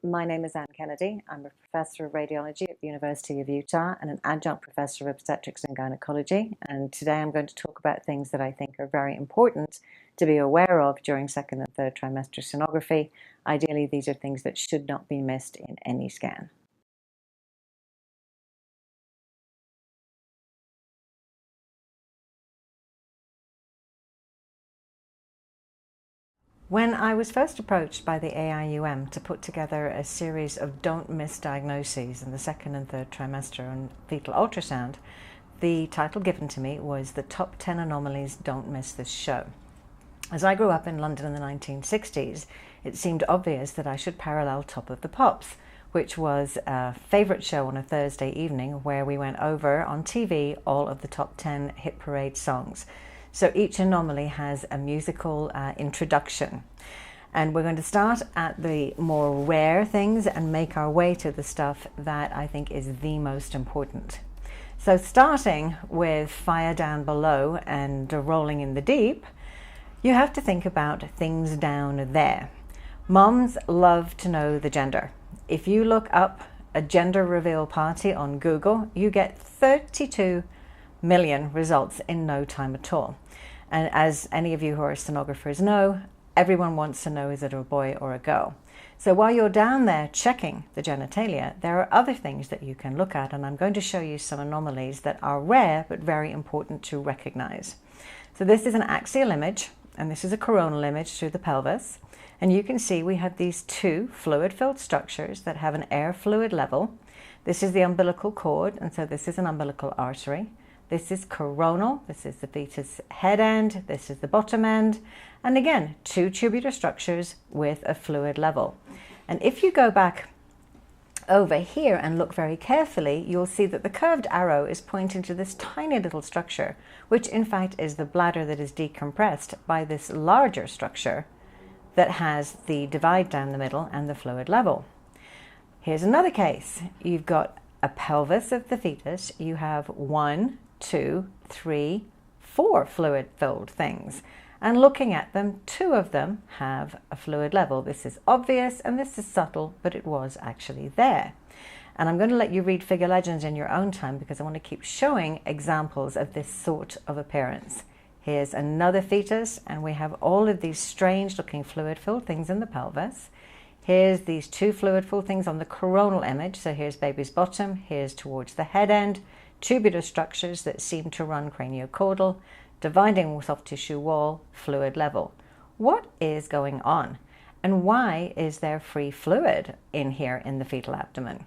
My name is Anne Kennedy. I'm a professor of radiology at the University of Utah and an adjunct professor of obstetrics and gynecology. And today I'm going to talk about things that I think are very important to be aware of during second and third trimester sonography. Ideally, these are things that should not be missed in any scan. When I was first approached by the AIUM to put together a series of don't miss diagnoses in the second and third trimester on fetal ultrasound, the title given to me was The Top 10 Anomalies Don't Miss This Show. As I grew up in London in the 1960s, it seemed obvious that I should parallel Top of the Pops, which was a favourite show on a Thursday evening where we went over on TV all of the top 10 hit parade songs. So each anomaly has a musical introduction. And we're going to start at the more rare things and make our way to the stuff that I think is the most important. So starting with Fire Down Below and Rolling in the Deep, you have to think about things down there. Moms love to know the gender. If you look up a gender reveal party on Google, you get 32 million results in no time at all. And as any of you who are sonographers know, everyone wants to know, is it a boy or a girl? So while you're down there checking the genitalia, there are other things that you can look at, and I'm going to show you some anomalies that are rare but very important to recognize. So this is an axial image, and this is a coronal image through the pelvis. And you can see we have these two fluid-filled structures that have an air fluid level. This is the umbilical cord, and so this is an umbilical artery. This is coronal, this is the fetus head end, this is the bottom end, and again, two tubular structures with a fluid level. And if you go back over here and look very carefully, you'll see that the curved arrow is pointing to this tiny little structure, which in fact is the bladder that is decompressed by this larger structure that has the divide down the middle and the fluid level. Here's another case. You've got a pelvis of the fetus. You have 1, 2, 3, 4 fluid-filled things. And looking at them, 2 of them have a fluid level. This is obvious and this is subtle, but it was actually there. And I'm going to let you read Figure Legends in your own time because I want to keep showing examples of this sort of appearance. Here's another fetus, and we have all of these strange-looking fluid-filled things in the pelvis. Here's these 2 fluid-filled things on the coronal image. So here's baby's bottom, here's towards the head end, tubular structures that seem to run craniocaudal, dividing soft tissue wall, fluid level. What is going on? And why is there free fluid in here in the fetal abdomen?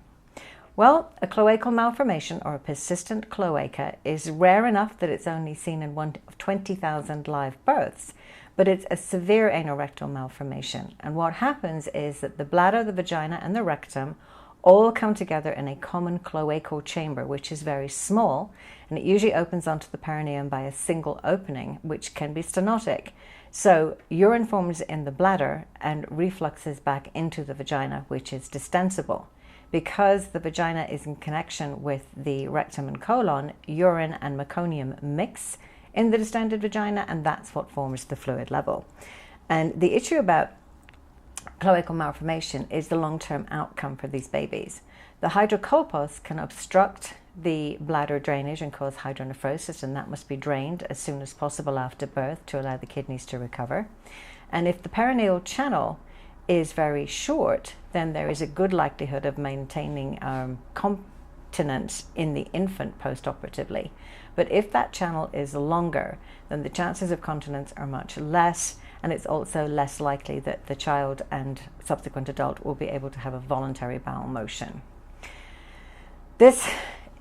Well, a cloacal malformation or a persistent cloaca is rare enough that it's only seen in 1 of 20,000 live births, but it's a severe anorectal malformation. And what happens is that the bladder, the vagina, and the rectum all come together in a common cloacal chamber, which is very small, and it usually opens onto the perineum by a single opening, which can be stenotic. So urine forms in the bladder and refluxes back into the vagina, which is distensible. Because the vagina is in connection with the rectum and colon, urine and meconium mix in the distended vagina, and that's what forms the fluid level. And the issue about cloacal malformation is the long-term outcome for these babies. The hydrocolpos can obstruct the bladder drainage and cause hydronephrosis, and that must be drained as soon as possible after birth to allow the kidneys to recover. And if the perineal channel is very short, then there is a good likelihood of maintaining continence in the infant postoperatively. But if that channel is longer, then the chances of continence are much less, and it's also less likely that the child and subsequent adult will be able to have a voluntary bowel motion. This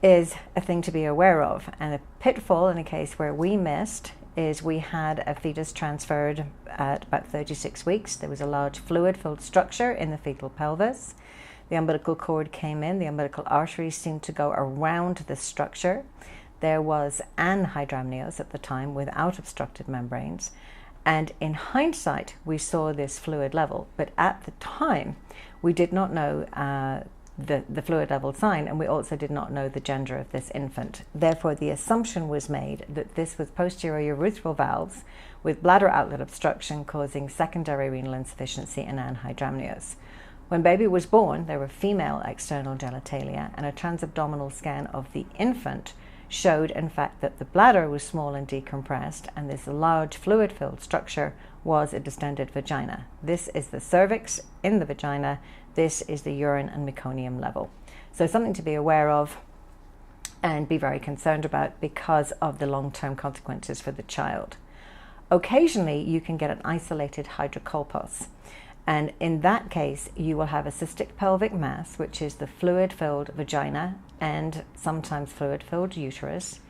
is a thing to be aware of, and a pitfall in a case where we missed is we had a fetus transferred at about 36 weeks. There was a large fluid-filled structure in the fetal pelvis. The umbilical cord came in. The umbilical arteries seemed to go around the structure. There was anhydramnios at the time without obstructed membranes. And in hindsight, we saw this fluid level. But at the time, we did not know the fluid level sign, and we also did not know the gender of this infant. Therefore, the assumption was made that this was posterior urethral valves with bladder outlet obstruction causing secondary renal insufficiency and anhydramnios. When baby was born, there were female external genitalia, and a transabdominal scan of the infant showed, in fact, that the bladder was small and decompressed, and this large fluid-filled structure was a distended vagina. This is the cervix in the vagina. This is the urine and meconium level. So something to be aware of and be very concerned about because of the long-term consequences for the child. Occasionally, you can get an isolated hydrocolpos. And in that case, you will have a cystic pelvic mass, which is the fluid-filled vagina and sometimes fluid-filled uterus.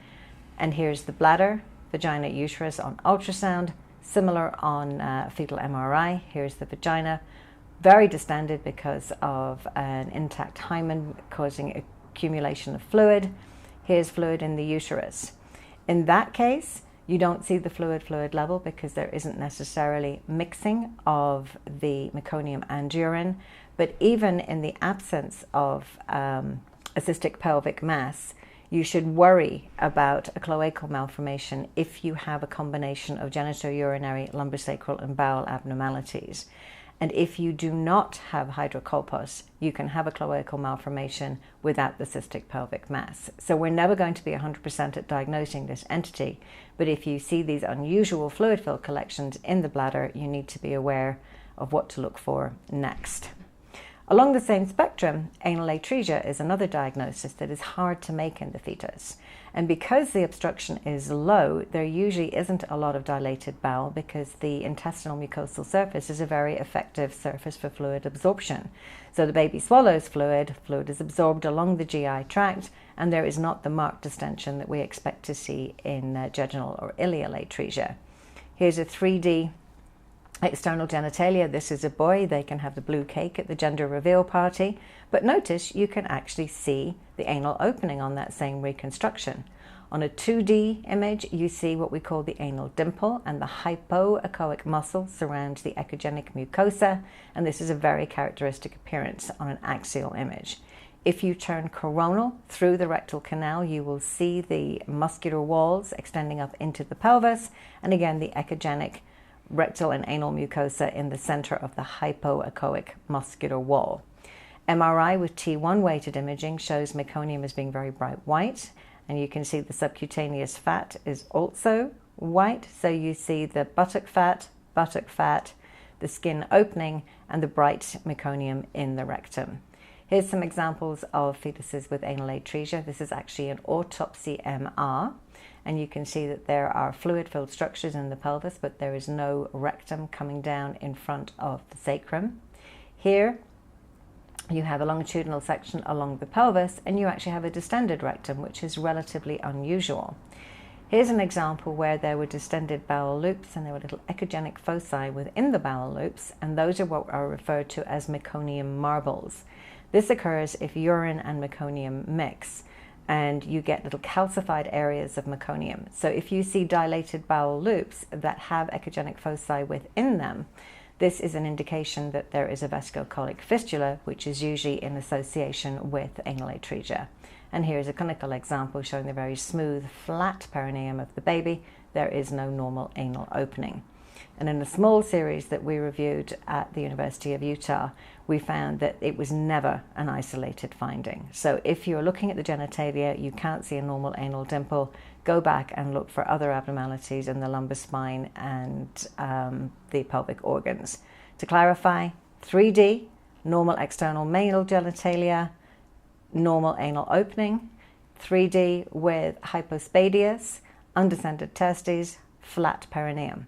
And here's the bladder, vagina, uterus on ultrasound, similar on fetal MRI. Here's the vagina, very distended because of an intact hymen causing accumulation of fluid. Here's fluid in the uterus. In that case, you don't see the fluid level because there isn't necessarily mixing of the meconium and urine. But even in the absence of a cystic pelvic mass, you should worry about a cloacal malformation if you have a combination of genitourinary, lumbosacral, and bowel abnormalities. And if you do not have hydrocolpos, you can have a cloacal malformation without the cystic pelvic mass. So we're never going to be 100% at diagnosing this entity, but if you see these unusual fluid-filled collections in the bladder, you need to be aware of what to look for next. Along the same spectrum, anal atresia is another diagnosis that is hard to make in the fetus. And because the obstruction is low, there usually isn't a lot of dilated bowel because the intestinal mucosal surface is a very effective surface for fluid absorption. So the baby swallows fluid is absorbed along the GI tract, and there is not the marked distension that we expect to see in jejunal or ileal atresia. Here's a 3D external genitalia. This is a boy. They can have the blue cake at the gender reveal party. But notice you can actually see the anal opening on that same reconstruction. On a 2D image, you see what we call the anal dimple, and the hypoechoic muscle surrounds the echogenic mucosa, and this is a very characteristic appearance on an axial image. If you turn coronal through the rectal canal, you will see the muscular walls extending up into the pelvis, and again the echogenic rectal and anal mucosa in the center of the hypoechoic muscular wall. MRI with T1 weighted imaging shows meconium as being very bright white, and you can see the subcutaneous fat is also white. So you see the buttock fat, the skin opening, and the bright meconium in the rectum. Here's some examples of fetuses with anal atresia. This is actually an autopsy MR. And you can see that there are fluid-filled structures in the pelvis, but there is no rectum coming down in front of the sacrum. Here, you have a longitudinal section along the pelvis, and you actually have a distended rectum, which is relatively unusual. Here's an example where there were distended bowel loops, and there were little echogenic foci within the bowel loops, and those are what are referred to as meconium marbles. This occurs if urine and meconium mix, and you get little calcified areas of meconium. So if you see dilated bowel loops that have echogenic foci within them, this is an indication that there is a vesicocolic fistula, which is usually in association with anal atresia. And here's a clinical example showing the very smooth, flat perineum of the baby. There is no normal anal opening. And in a small series that we reviewed at the University of Utah, we found that it was never an isolated finding. So if you're looking at the genitalia, you can't see a normal anal dimple, go back and look for other abnormalities in the lumbar spine and the pelvic organs. To clarify, 3D, normal external male genitalia, normal anal opening, 3D with hypospadias, undescended testes, flat perineum.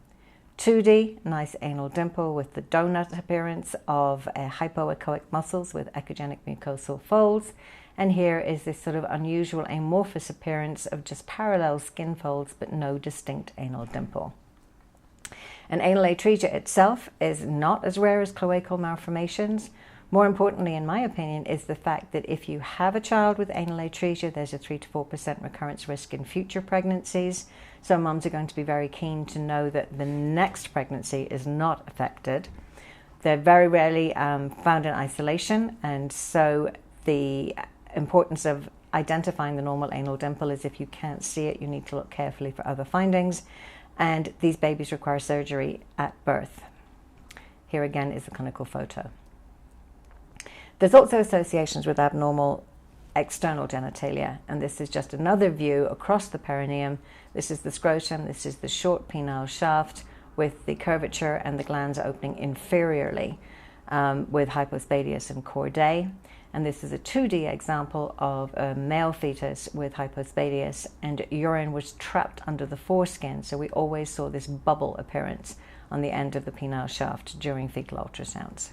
2D, nice anal dimple with the donut appearance of hypoechoic muscles with echogenic mucosal folds. And here is this sort of unusual amorphous appearance of just parallel skin folds but no distinct anal dimple. And anal atresia itself is not as rare as cloacal malformations. More importantly, in my opinion, is the fact that if you have a child with anal atresia, there's a 3 to 4% recurrence risk in future pregnancies. So mums are going to be very keen to know that the next pregnancy is not affected. They're very rarely found in isolation, and so the importance of identifying the normal anal dimple is if you can't see it, you need to look carefully for other findings. And these babies require surgery at birth. Here again is a clinical photo. There's also associations with abnormal external genitalia, and this is just another view across the perineum. This is the scrotum, this is the short penile shaft with the curvature and the glands opening inferiorly with hypospadias and chordae. And this is a 2D example of a male fetus with hypospadias, and urine was trapped under the foreskin, so we always saw this bubble appearance on the end of the penile shaft during fetal ultrasounds.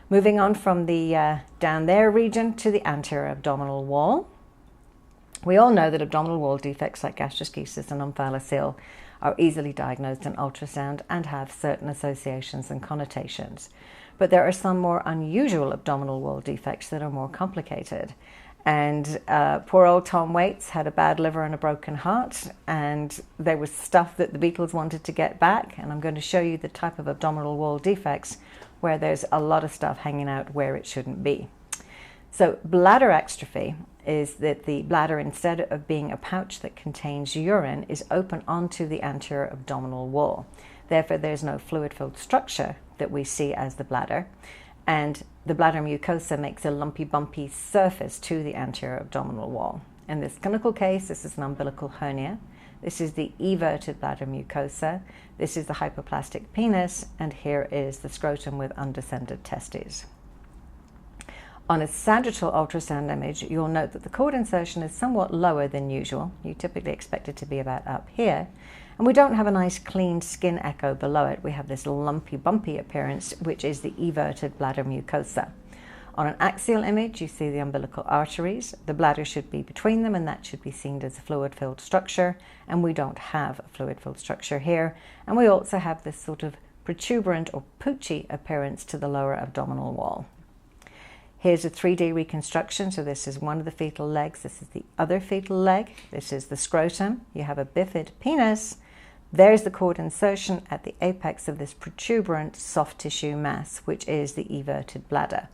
Moving on from the down there region to the anterior abdominal wall. We all know that abdominal wall defects like gastroschisis and omphalocele are easily diagnosed in ultrasound and have certain associations and connotations. But there are some more unusual abdominal wall defects that are more complicated. And poor old Tom Waits had a bad liver and a broken heart, and there was stuff that the Beatles wanted to get back. And I'm going to show you the type of abdominal wall defects where there's a lot of stuff hanging out where it shouldn't be. So bladder exstrophy is that the bladder, instead of being a pouch that contains urine, is open onto the anterior abdominal wall. Therefore, there's no fluid-filled structure that we see as the bladder, and the bladder mucosa makes a lumpy, bumpy surface to the anterior abdominal wall. In this clinical case, this is an umbilical hernia. This is the everted bladder mucosa. This is the hypoplastic penis, and here is the scrotum with undescended testes. On a sagittal ultrasound image, you'll note that the cord insertion is somewhat lower than usual. You typically expect it to be about up here. And we don't have a nice clean skin echo below it. We have this lumpy, bumpy appearance, which is the everted bladder mucosa. On an axial image, you see the umbilical arteries. The bladder should be between them, and that should be seen as a fluid-filled structure. And we don't have a fluid-filled structure here. And we also have this sort of protuberant or poochy appearance to the lower abdominal wall. Here's a 3D reconstruction. So this is one of the fetal legs. This is the other fetal leg. This is the scrotum. You have a bifid penis. There's the cord insertion at the apex of this protuberant soft tissue mass, which is the everted bladder.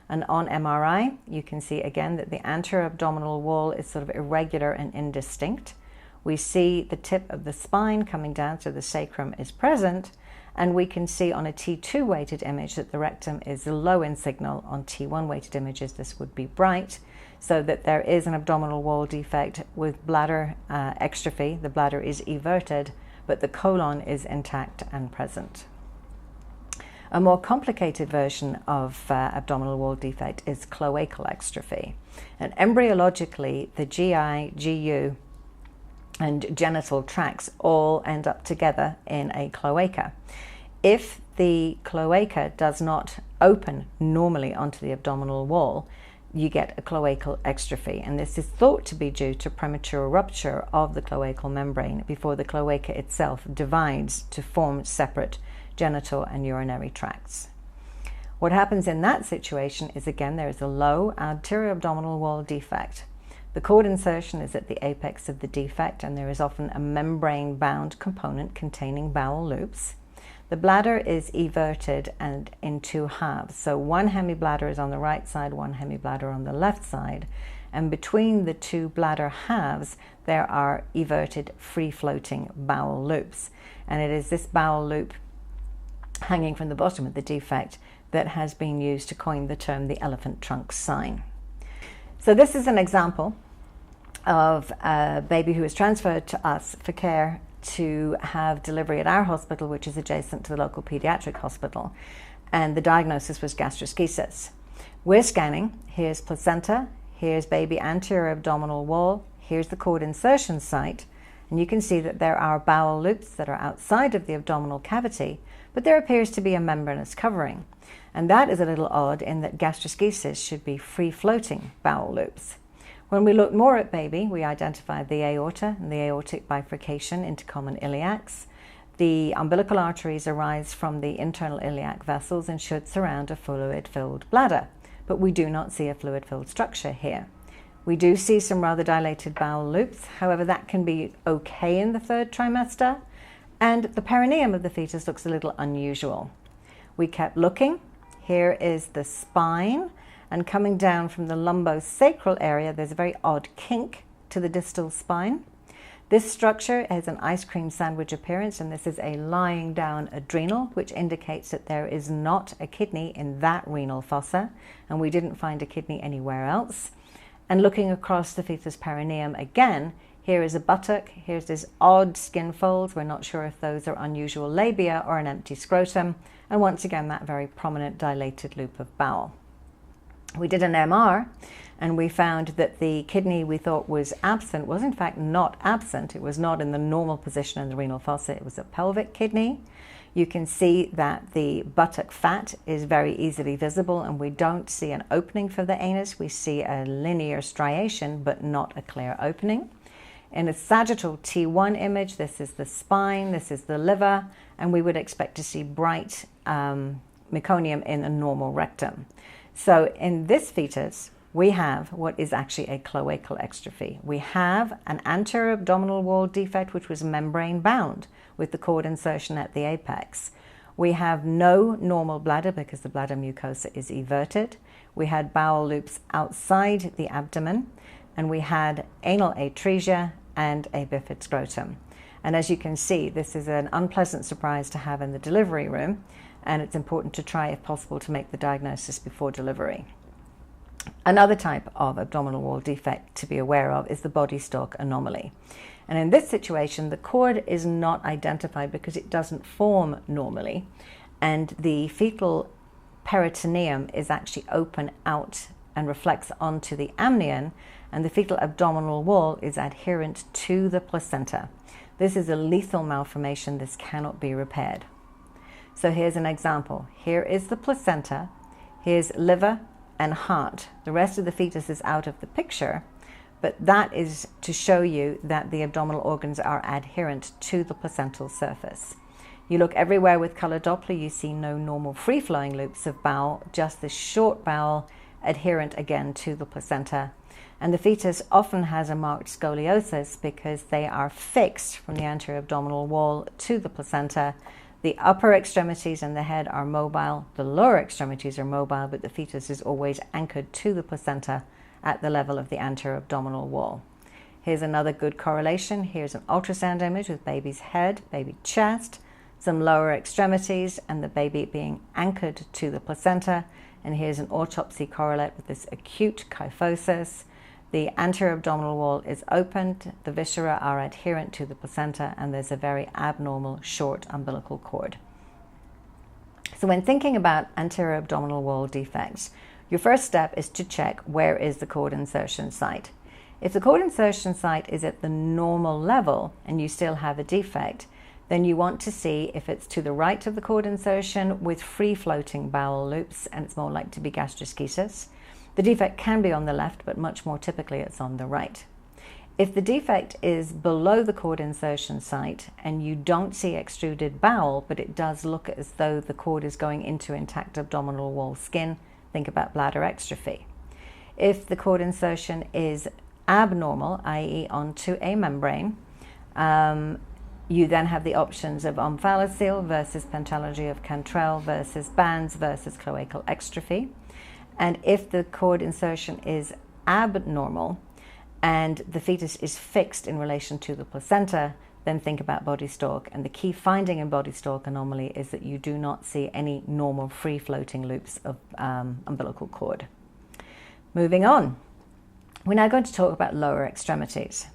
And on MRI, you can see again that the anterior abdominal wall is sort of irregular and indistinct. We see the tip of the spine coming down, so the sacrum is present. And we can see on a T2 weighted image that the rectum is low in signal. On T1 weighted images, this would be bright, so that there is an abdominal wall defect with bladder exstrophy. The bladder is everted, but the colon is intact and present. A more complicated version of abdominal wall defect is cloacal exstrophy. And embryologically, the GI, GU, and genital tracts all end up together in a cloaca. If the cloaca does not open normally onto the abdominal wall, you get a cloacal exstrophy, and this is thought to be due to premature rupture of the cloacal membrane before the cloaca itself divides to form separate genital and urinary tracts. What happens in that situation is, again, there is a low anterior abdominal wall defect. The cord insertion is at the apex of the defect, and there is often a membrane-bound component containing bowel loops. The bladder is everted and in two halves. So one hemibladder is on the right side, one hemibladder on the left side. And between the two bladder halves, there are everted, free-floating bowel loops. And it is this bowel loop hanging from the bottom of the defect that has been used to coin the term the elephant trunk sign. So this is an example of a baby who was transferred to us for care to have delivery at our hospital, which is adjacent to the local pediatric hospital. And the diagnosis was gastroschisis. We're scanning. Here's placenta. Here's baby anterior abdominal wall. Here's the cord insertion site. And you can see that there are bowel loops that are outside of the abdominal cavity, but there appears to be a membranous covering. And that is a little odd in that gastroschisis should be free-floating bowel loops. When we look more at baby, we identified the aorta and the aortic bifurcation into common iliacs. The umbilical arteries arise from the internal iliac vessels and should surround a fluid-filled bladder, but we do not see a fluid-filled structure here. We do see some rather dilated bowel loops. However, that can be okay in the third trimester, and the perineum of the fetus looks a little unusual. We kept looking. Here is the spine, and coming down from the lumbosacral area, there's a very odd kink to the distal spine. This structure has an ice cream sandwich appearance, and this is a lying down adrenal, which indicates that there is not a kidney in that renal fossa, and we didn't find a kidney anywhere else. And looking across the fetus perineum again, here is a buttock, here's this odd skin folds. We're not sure if those are unusual labia or an empty scrotum, and once again that very prominent dilated loop of bowel. We did an MR, and we found that the kidney we thought was absent was in fact not absent. It was not in the normal position in the renal fossa. It was a pelvic kidney. You can see that the buttock fat is very easily visible, and we don't see an opening for the anus. We see a linear striation, but not a clear opening. In a sagittal T1 image, this is the spine, this is the liver, and we would expect to see bright meconium in a normal rectum. So in this fetus, we have what is actually a cloacal exstrophy. We have an anterior abdominal wall defect, which was membrane bound with the cord insertion at the apex. We have no normal bladder because the bladder mucosa is everted. We had bowel loops outside the abdomen, and we had anal atresia and a bifid scrotum. And as you can see, this is an unpleasant surprise to have in the delivery room, and it's important to try, if possible, to make the diagnosis before delivery. Another type of abdominal wall defect to be aware of is the body stalk anomaly. And in this situation, the cord is not identified because it doesn't form normally, and the fetal peritoneum is actually open out and reflects onto the amnion, and the fetal abdominal wall is adherent to the placenta. This is a lethal malformation. This cannot be repaired. So here's an example. Here is the placenta, here's liver and heart. The rest of the fetus is out of the picture, but that is to show you that the abdominal organs are adherent to the placental surface. You look everywhere with color Doppler, you see no normal free-flowing loops of bowel, just this short bowel adherent again to the placenta. And the fetus often has a marked scoliosis because they are fixed from the anterior abdominal wall to the placenta. The upper extremities and the head are mobile, the lower extremities are mobile, but the fetus is always anchored to the placenta at the level of the anterior abdominal wall. Here's another good correlation. Here's an ultrasound image with baby's head, baby chest, some lower extremities, and the baby being anchored to the placenta. And here's an autopsy correlate with this acute kyphosis. The anterior abdominal wall is opened, the viscera are adherent to the placenta, and there's a very abnormal short umbilical cord. So when thinking about anterior abdominal wall defects, your first step is to check where is the cord insertion site. If the cord insertion site is at the normal level and you still have a defect, then you want to see if it's to the right of the cord insertion with free-floating bowel loops, and it's more likely to be gastroschisis. The defect can be on the left, but much more typically it's on the right. If the defect is below the cord insertion site and you don't see extruded bowel, but it does look as though the cord is going into intact abdominal wall skin, think about bladder exstrophy. If the cord insertion is abnormal, i.e. onto a membrane, you then have the options of omphalocele versus pentalogy of Cantrell versus bands versus cloacal exstrophy. And if the cord insertion is abnormal and the fetus is fixed in relation to the placenta, then think about body stalk. And the key finding in body stalk anomaly is that you do not see any normal free-floating loops of umbilical cord. Moving on, we're now going to talk about lower extremities.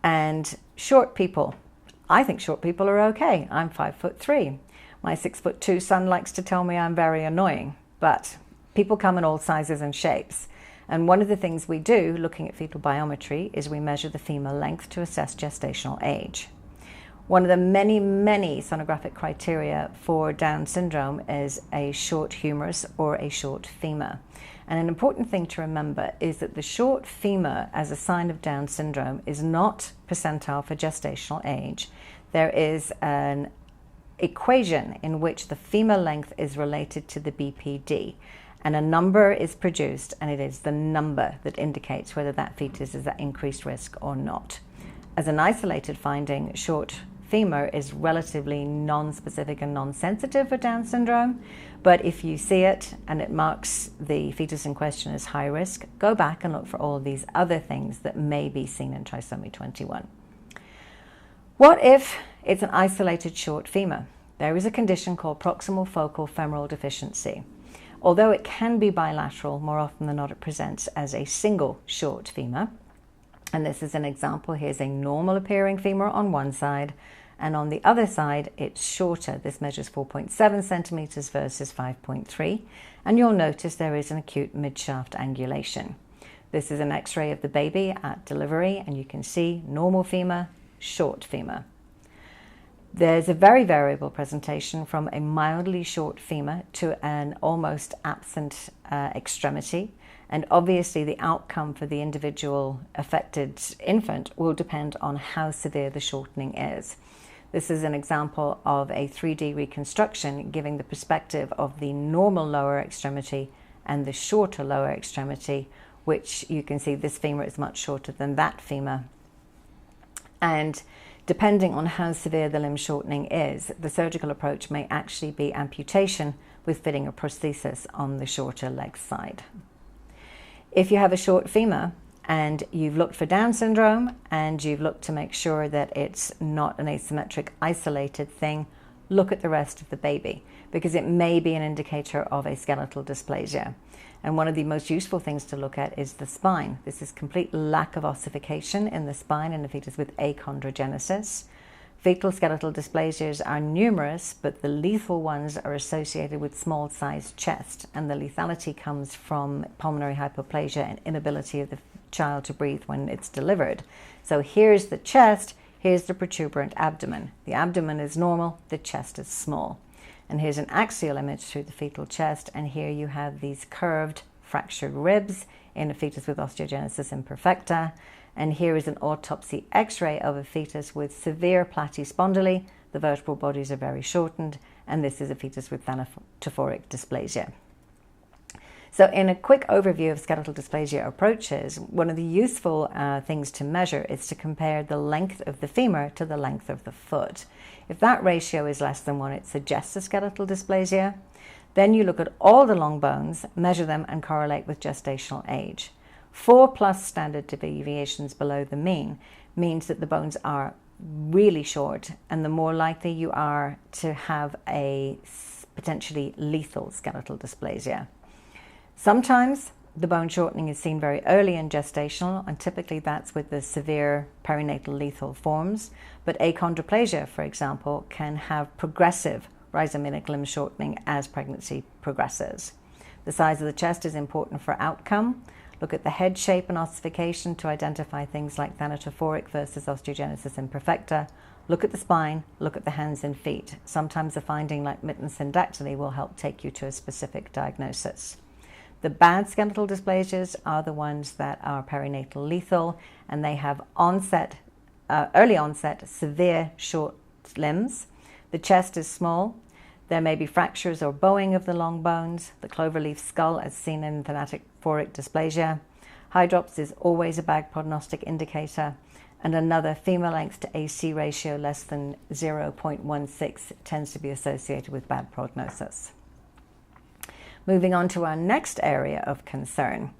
And short people. I think short people are okay. I'm 5'3". My 6'2" son likes to tell me I'm very annoying, but people come in all sizes and shapes. And one of the things we do, looking at fetal biometry, is we measure the femur length to assess gestational age. One of the many, many sonographic criteria for Down syndrome is a short humerus or a short femur. And an important thing to remember is that the short femur as a sign of Down syndrome is not percentile for gestational age. There is an equation in which the femur length is related to the BPD, and a number is produced, and it is the number that indicates whether that fetus is at increased risk or not. As an isolated finding, short femur is relatively non-specific and non-sensitive for Down syndrome, but if you see it and it marks the fetus in question as high risk, go back and look for all of these other things that may be seen in trisomy 21. What if it's an isolated short femur? There is a condition called proximal focal femoral deficiency. Although it can be bilateral, more often than not it presents as a single short femur. And this is an example. Here's a normal appearing femur on one side, and on the other side it's shorter. This measures 4.7 centimeters versus 5.3, and you'll notice there is an acute midshaft angulation. This is an x-ray of the baby at delivery, and you can see normal femur, short femur. There's a very variable presentation from a mildly short femur to an almost absent extremity. And obviously the outcome for the individual affected infant will depend on how severe the shortening is. This is an example of a 3D reconstruction giving the perspective of the normal lower extremity and the shorter lower extremity, which you can see this femur is much shorter than that femur. And depending on how severe the limb shortening is, the surgical approach may actually be amputation with fitting a prosthesis on the shorter leg side. If you have a short femur and you've looked for Down syndrome and you've looked to make sure that it's not an asymmetric isolated thing, look at the rest of the baby, because it may be an indicator of a skeletal dysplasia. And one of the most useful things to look at is the spine. This is complete lack of ossification in the spine in a fetus with achondrogenesis. Fetal skeletal dysplasias are numerous, but the lethal ones are associated with small-sized chest, and the lethality comes from pulmonary hypoplasia and inability of the child to breathe when it's delivered. So here's the chest, here's the protuberant abdomen. The abdomen is normal, the chest is small. And here's an axial image through the fetal chest, and here you have these curved, fractured ribs in a fetus with osteogenesis imperfecta. And here is an autopsy x-ray of a fetus with severe platyspondyly. The vertebral bodies are very shortened, and this is a fetus with thanatophoric dysplasia. So in a quick overview of skeletal dysplasia approaches, one of the useful things to measure is to compare the length of the femur to the length of the foot. If that ratio is less than 1, it suggests a skeletal dysplasia. Then you look at all the long bones, measure them, and correlate with gestational age. 4+ standard deviations below the mean means that the bones are really short, and the more likely you are to have a potentially lethal skeletal dysplasia. Sometimes the bone shortening is seen very early in gestational, and typically that's with the severe perinatal lethal forms. But achondroplasia, for example, can have progressive rhizominic limb shortening as pregnancy progresses. The size of the chest is important for outcome. Look at the head shape and ossification to identify things like thanatophoric versus osteogenesis imperfecta. Look at the spine, look at the hands and feet. Sometimes a finding like mitten syndactyly will help take you to a specific diagnosis. The bad skeletal dysplasias are the ones that are perinatal lethal, and they have early onset, severe short limbs. The chest is small. There may be fractures or bowing of the long bones, the cloverleaf skull as seen in thanatophoric dysplasia. Hydrops is always a bad prognostic indicator, and another femur length to AC ratio less than 0.16 tends to be associated with bad prognosis. Moving on to our next area of concern.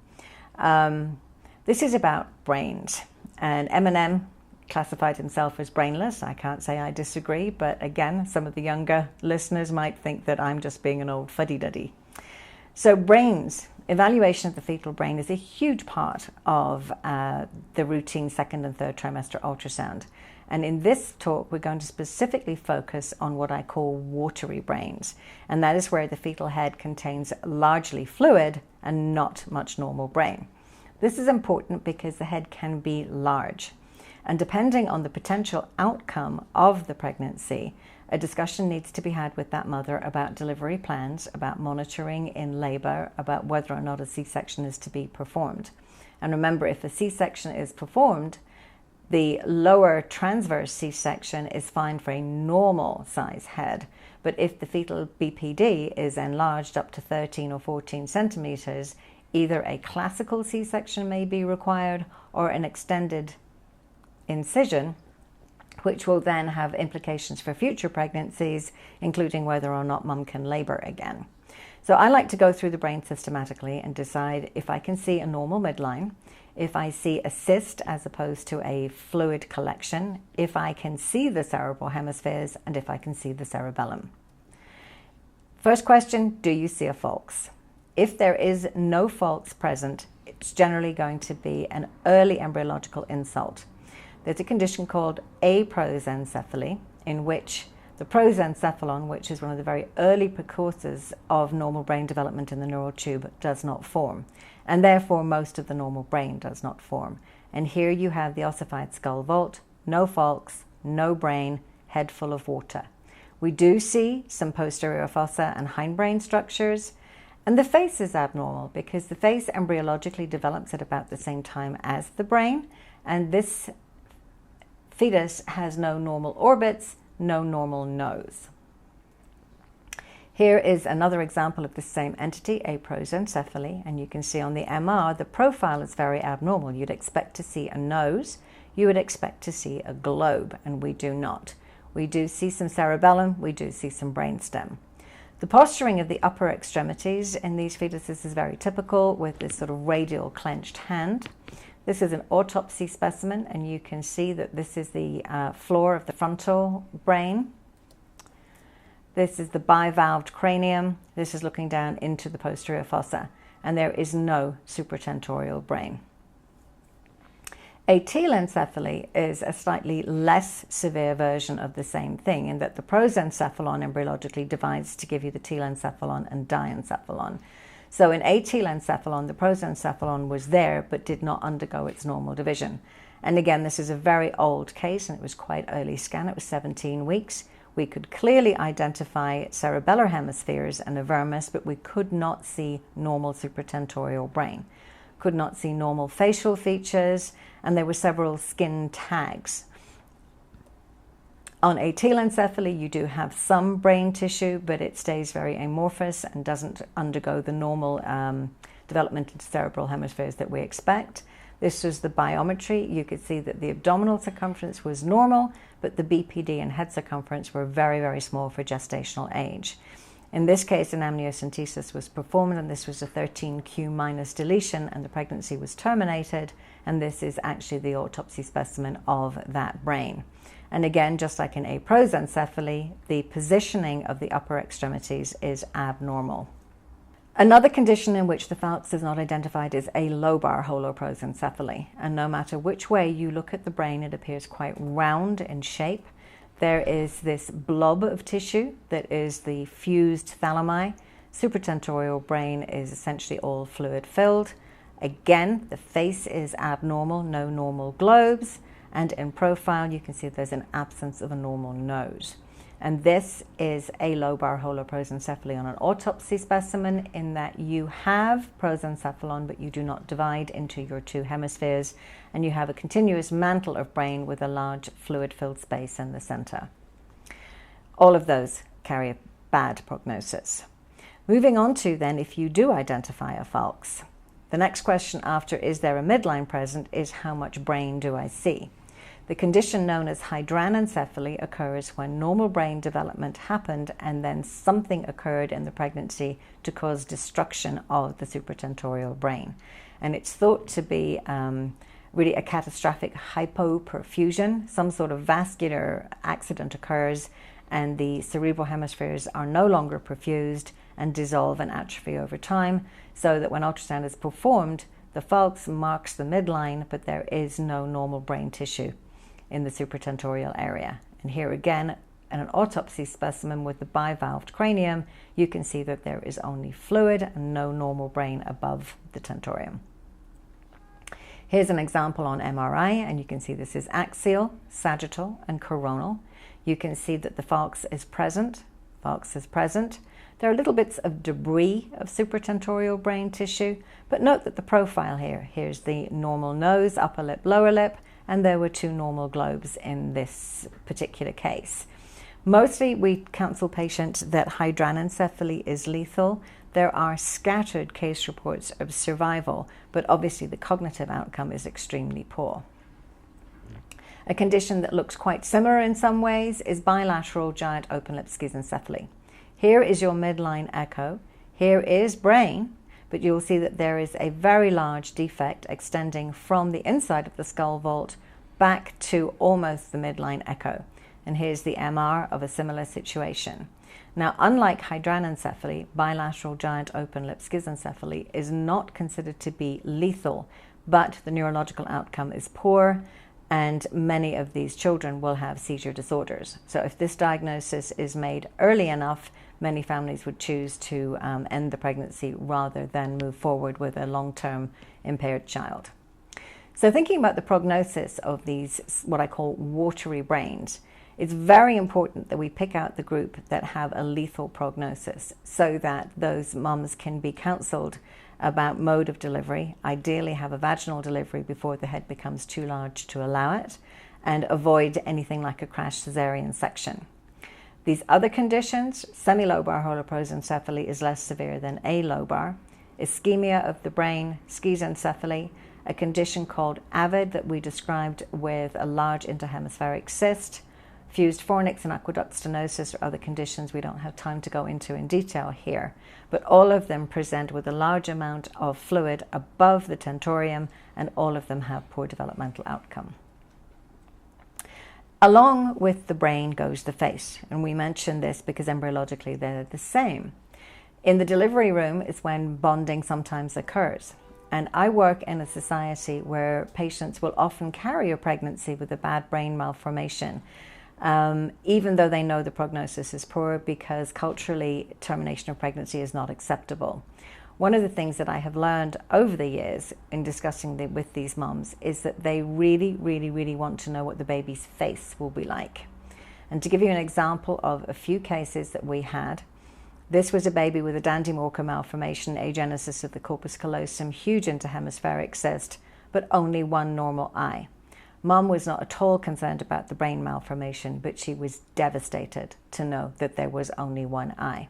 This is about brains, and Eminem classified himself as brainless. I can't say I disagree, but again, some of the younger listeners might think that I'm just being an old fuddy-duddy. So brains, evaluation of the fetal brain is a huge part of the routine second and third trimester ultrasound. And in this talk, we're going to specifically focus on what I call watery brains. And that is where the fetal head contains largely fluid and not much normal brain. This is important because the head can be large. And depending on the potential outcome of the pregnancy, a discussion needs to be had with that mother about delivery plans, about monitoring in labor, about whether or not a C-section is to be performed. And remember, if a C-section is performed, the lower transverse C-section is fine for a normal size head. But if the fetal BPD is enlarged up to 13 or 14 centimeters, either a classical C-section may be required or an extended incision, which will then have implications for future pregnancies, including whether or not mum can labor again. So I like to go through the brain systematically and decide if I can see a normal midline, if I see a cyst as opposed to a fluid collection, if I can see the cerebral hemispheres, and if I can see the cerebellum. First question, do you see a falx? If there is no falx present, it's generally going to be an early embryological insult. There's a condition called aprosencephaly, in which the prosencephalon, which is one of the very early precursors of normal brain development in the neural tube, does not form. And therefore, most of the normal brain does not form. And here you have the ossified skull vault, no falx, no brain, head full of water. We do see some posterior fossa and hindbrain structures. And the face is abnormal because the face embryologically develops at about the same time as the brain. And this fetus has no normal orbits, no normal nose. Here is another example of the same entity, aprosencephaly, and you can see on the MR the profile is very abnormal. You'd expect to see a nose, you would expect to see a globe, and we do not. We do see some cerebellum, we do see some brainstem. The posturing of the upper extremities in these fetuses is very typical, with this sort of radial clenched hand. This is an autopsy specimen, and you can see that this is the floor of the frontal brain. This is the bivalved cranium. This is looking down into the posterior fossa, and there is no supratentorial brain. A telencephaly is a slightly less severe version of the same thing, in that the prosencephalon embryologically divides to give you the telencephalon and diencephalon. So in a telencephalon, the prosencephalon was there but did not undergo its normal division. And again, this is a very old case, and it was quite early scan. It was 17 weeks. We could clearly identify cerebellar hemispheres and a vermis, but we could not see normal supratentorial brain, could not see normal facial features, and there were several skin tags. On a telencephaly, you do have some brain tissue, but it stays very amorphous and doesn't undergo the normal development into cerebral hemispheres that we expect. This was the biometry. You could see that the abdominal circumference was normal, but the BPD and head circumference were very, very small for gestational age. In this case, an amniocentesis was performed, and this was a 13q minus deletion, and the pregnancy was terminated, and this is actually the autopsy specimen of that brain. And again, just like in aprosencephaly, the positioning of the upper extremities is abnormal. Another condition in which the falx is not identified is alobar holoprosencephaly. And no matter which way you look at the brain, it appears quite round in shape. There is this blob of tissue that is the fused thalami. Supratentorial brain is essentially all fluid filled. Again, the face is abnormal, no normal globes. And in profile, you can see there's an absence of a normal nose. And this is alobar holoprosencephaly on an autopsy specimen, in that you have prosencephalon, but you do not divide into your two hemispheres, and you have a continuous mantle of brain with a large fluid-filled space in the center. All of those carry a bad prognosis. Moving on to then, if you do identify a falx, the next question after is there a midline present is how much brain do I see? The condition known as hydranencephaly occurs when normal brain development happened and then something occurred in the pregnancy to cause destruction of the supratentorial brain. And it's thought to be really a catastrophic hypoperfusion. Some sort of vascular accident occurs and the cerebral hemispheres are no longer perfused and dissolve and atrophy over time, so that when ultrasound is performed, the falx marks the midline, but there is no normal brain tissue in the supratentorial area. And here again, in an autopsy specimen with the bivalved cranium, you can see that there is only fluid and no normal brain above the tentorium. Here's an example on MRI, and you can see this is axial, sagittal, and coronal. You can see that the falx is present. There are little bits of debris of supratentorial brain tissue, but note that the profile here's the normal nose, upper lip, lower lip, and there were two normal globes in this particular case. Mostly we counsel patients that hydranencephaly is lethal. There are scattered case reports of survival, but obviously the cognitive outcome is extremely poor. A condition that looks quite similar in some ways is bilateral giant open lip schizencephaly. Here is your midline echo. Here is brain, but you'll see that there is a very large defect extending from the inside of the skull vault back to almost the midline echo. And here's the MR of a similar situation. Now, unlike hydranencephaly, bilateral giant open lip schizencephaly is not considered to be lethal, but the neurological outcome is poor, and many of these children will have seizure disorders. So if this diagnosis is made early enough, many families would choose to end the pregnancy rather than move forward with a long-term impaired child. So thinking about the prognosis of these, what I call watery brains, it's very important that we pick out the group that have a lethal prognosis so that those mums can be counseled about mode of delivery, ideally have a vaginal delivery before the head becomes too large to allow it, and avoid anything like a crash cesarean section. These other conditions, semilobar holoprosencephaly is less severe than alobar, ischemia of the brain, schizencephaly, a condition called AVID that we described with a large interhemispheric cyst, fused fornix and aqueduct stenosis or other conditions we don't have time to go into in detail here, but all of them present with a large amount of fluid above the tentorium, and all of them have poor developmental outcome. Along with the brain goes the face, and we mention this because embryologically they're the same. In the delivery room is when bonding sometimes occurs, and I work in a society where patients will often carry a pregnancy with a bad brain malformation, even though they know the prognosis is poor, because culturally termination of pregnancy is not acceptable. One of the things that I have learned over the years in discussing with these moms is that they really, really, really want to know what the baby's face will be like. And to give you an example of a few cases that we had, this was a baby with a Dandy-Walker malformation, agenesis of the corpus callosum, huge interhemispheric cyst, but only one normal eye. Mom was not at all concerned about the brain malformation, but she was devastated to know that there was only one eye.